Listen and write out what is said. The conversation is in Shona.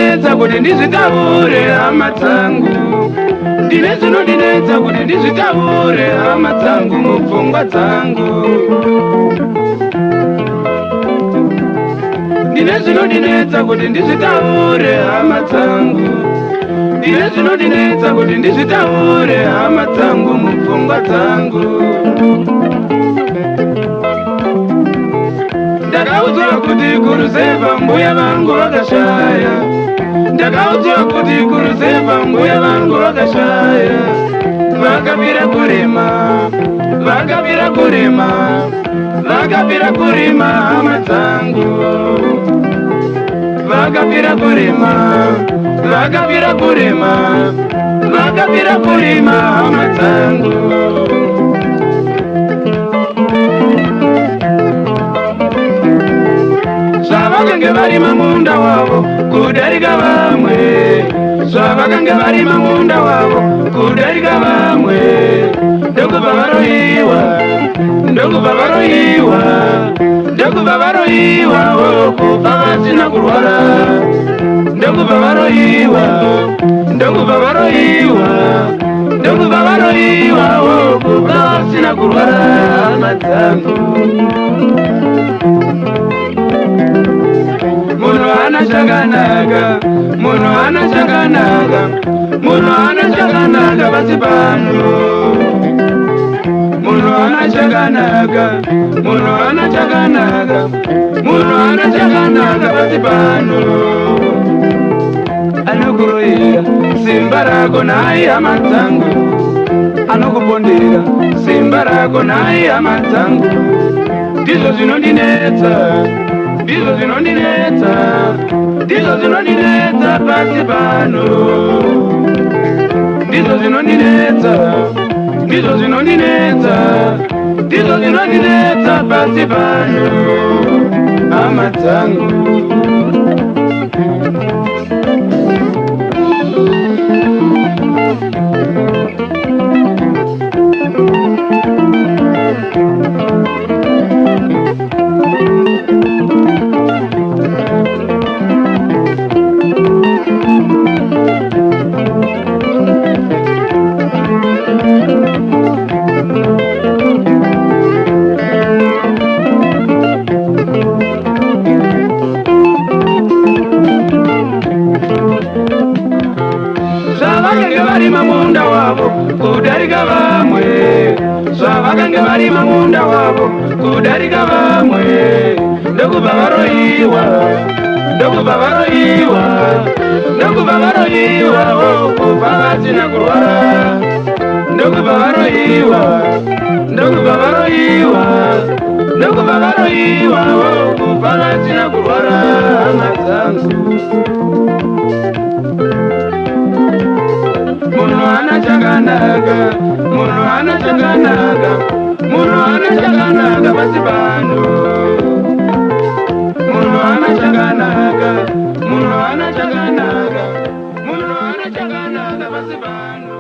zvinondinetsa kuti ndizvitaure hama dzangu, ndine zvinondinetsa kuti ndizvitaure hama dzangu mupfungwa dzangu, ndine zvinondinetsa kuti ndizvitaure hama dzangu, ndine zvinondinetsa kuti ndizvitaure hama dzangu mupfungwa dzangu. Ndakaudzwa kuti kuruzeva mbuya vangu vakashaya, ndakaudzwa kuti kuruzeva mbuya vangu vakashaya, vakapira kurima, vakapira kurima, vakapira kurima hama dzangu, vakapira kurima, vakapira kurima, vakapira kurima hama dzangu. Zvavakange varima munda wavo kudarika vamwe, zvavakange varima munda wavo kudarika vamwe, ndokubva varoyiwa, ndokubva varoyiwa, ndokubva varoyiwa kubva vasina kurwara, ndokubva varoyiwa, ndokubva varoyiwa, ndokubva varoyiwa kubva vasina kurwara hama dzangu. Munhu hana chakanaka, munhu hana chakanaka, munhu hana chakanaka pasi pano, munhu hana chakanaka, munhu hana chakanaka, munhu hana chakanaka pasi pano. Anokuroyera simba rako nai hama dzangu, anokupondera simba rako nai hama dzangu, ndizvo zvinondinetsa, ndizvo zvinondinetsa, ndizvo zvinondinetsa pasi pano, ndizvo zvinondinetsa, ndizvo zvinondinetsa, ndizvo zvinondinetsa pasi pano hama dzangu. Zvavakange varima munda wavo kudarika vamwe, zvavakange varima munda wavo kudarika vamwe, ndokubva varoyiwa, ndokubva varoyiwa, ndokubva varoyiwa kubva vasina kurwara, ndokubva varoyiwa, ndokubva varoyiwa, ndokubva varoyiwa kubva vasina kurwara hama dzangu. Munhu hana chakanaka, munhu hana chakanaka, munhu hana chakanaka pasi pano, munhu hana chakanaka, munhu hana chakanaka, munhu hana chakanaka pasi pano.